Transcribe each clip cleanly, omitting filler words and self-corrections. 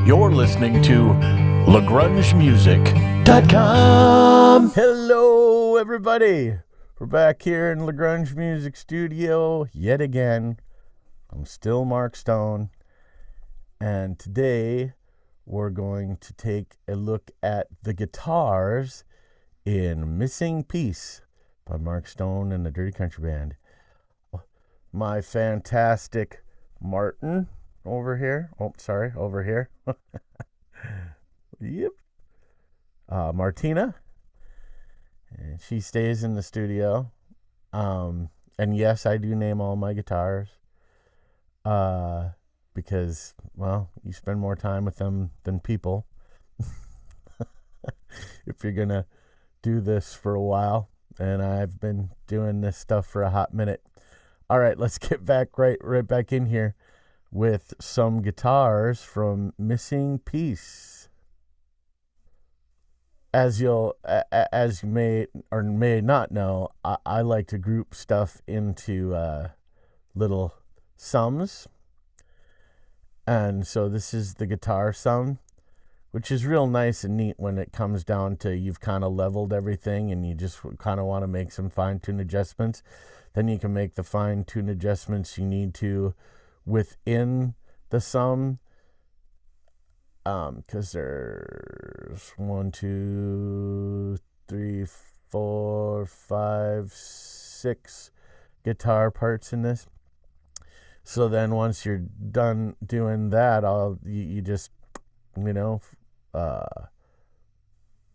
You're listening to LaGrungeMusic.com. Hello, everybody. We're back here in LaGrunge Music Studio yet again. I'm still Mark Stone, and today we're going to take a look at the guitars in Missing Piece by Mark Stone and the Dirty Country Band. My fantastic Martin over here. Over here. Yep. Martina. And she stays in the studio. And yes, I do name all my guitars. Because, well, you spend more time with them than people. If you're going to do this for a while. And I've been doing this stuff for a hot minute. All right, let's get back right back in here with some guitars from Missing Piece. As you may or may not know, I like to group stuff into little sums. And so this is the guitar sum, which is real nice and neat when it comes down to you've kind of leveled everything and you just kind of want to make some fine-tune adjustments. Then you can make the fine-tune adjustments you need to within the sum. Because there's 1, 2, 3, 4, 5, 6 guitar parts in this. So then once you're done doing that, you just,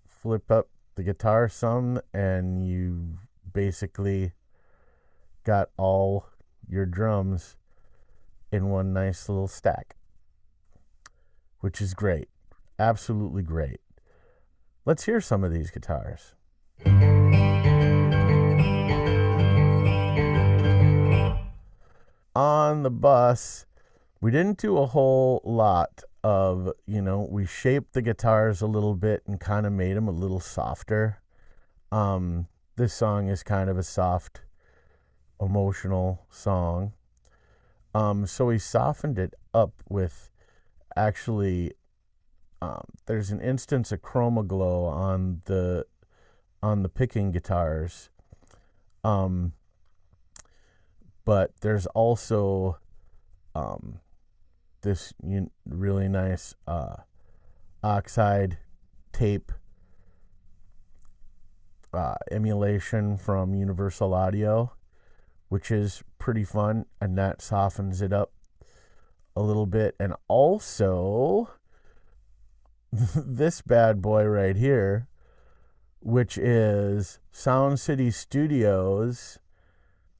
flip up the guitar sum and you basically got all your drums in one nice little stack, which is great. Absolutely great. Let's hear some of these guitars. On the bus, we didn't do a whole lot of, we shaped the guitars a little bit and kind of made them a little softer. This song is kind of a soft, emotional song. So we softened it up with, actually, there's an instance of ChromaGlow on the picking guitars. But there's also this really nice oxide tape emulation from Universal Audio, which is pretty fun, and that softens it up a little bit. And also this bad boy right here, which is Sound City Studios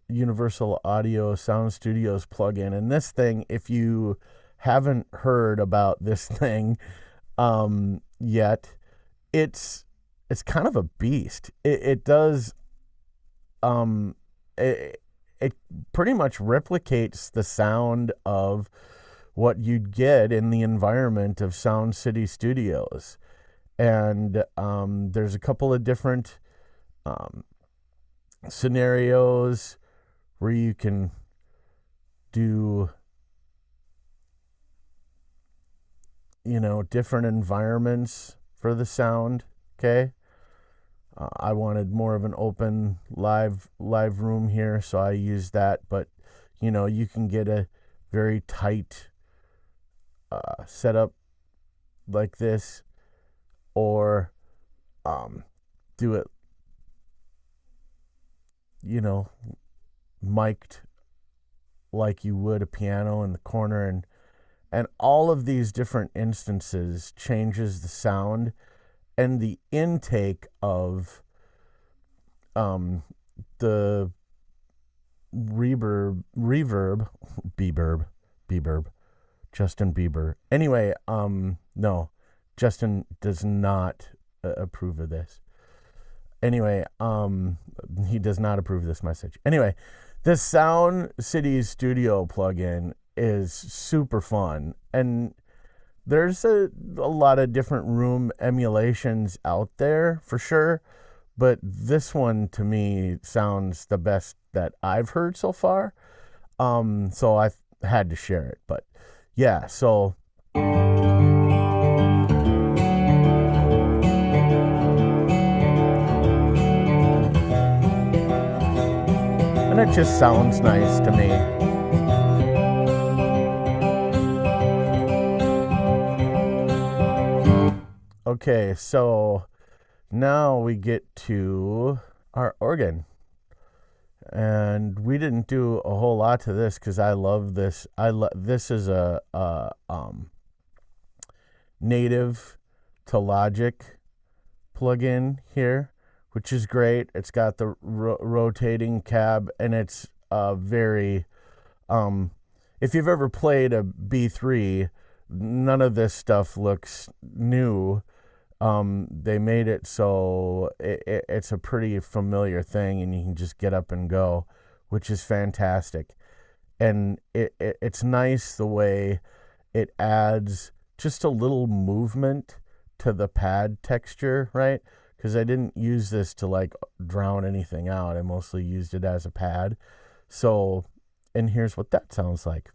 Universal Audio Sound Studios plugin. And this thing, if you haven't heard about this thing yet, it's kind of a beast. It does it pretty much replicates the sound of what you'd get in the environment of Sound City Studios. And there's a couple of different scenarios where you can do, different environments for the sound. Okay. I wanted more of an open live room here, so I used that. But, you can get a very tight setup like this, or do it, mic'd like you would a piano in the corner, and all of these different instances changes the sound and the intake of the reverb Justin Bieber. Anyway, no, Justin does not approve of this. Anyway, he does not approve of this message. Anyway, this Sound City Studio plugin is super fun, and there's a lot of different room emulations out there for sure, but this one to me sounds the best that I've heard so far. So I had to share it. But yeah, so it just sounds nice to me. Okay, so now we get to our organ. And we didn't do a whole lot to this because I love this. This is a native to Logic plugin here, which is great. It's got the rotating cab, and it's very. If you've ever played a B3, none of this stuff looks new. They made it so it's a pretty familiar thing, and you can just get up and go, which is fantastic. And it's nice the way it adds just a little movement to the pad texture, right? Because I didn't use this to like drown anything out. I mostly used it as a pad. So, and here's what that sounds like.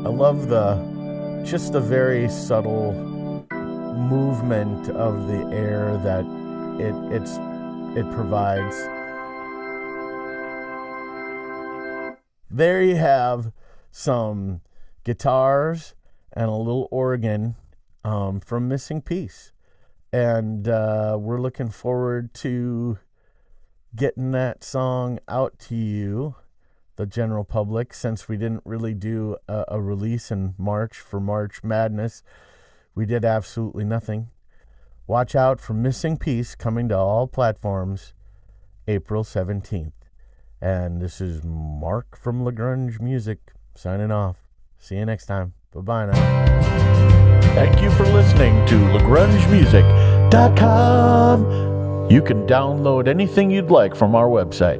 I love just the very subtle movement of the air that it provides. There you have some guitars and a little organ from Missing Piece. And we're looking forward to getting that song out to you, the general public, since we didn't really do a release in March for March Madness. We did absolutely nothing. Watch out for Missing Piece coming to all platforms April 17th. And this is Mark from LaGrunge Music signing off. See you next time. Bye-bye now. Thank you for listening to LaGrungeMusic.com. You can download anything you'd like from our website.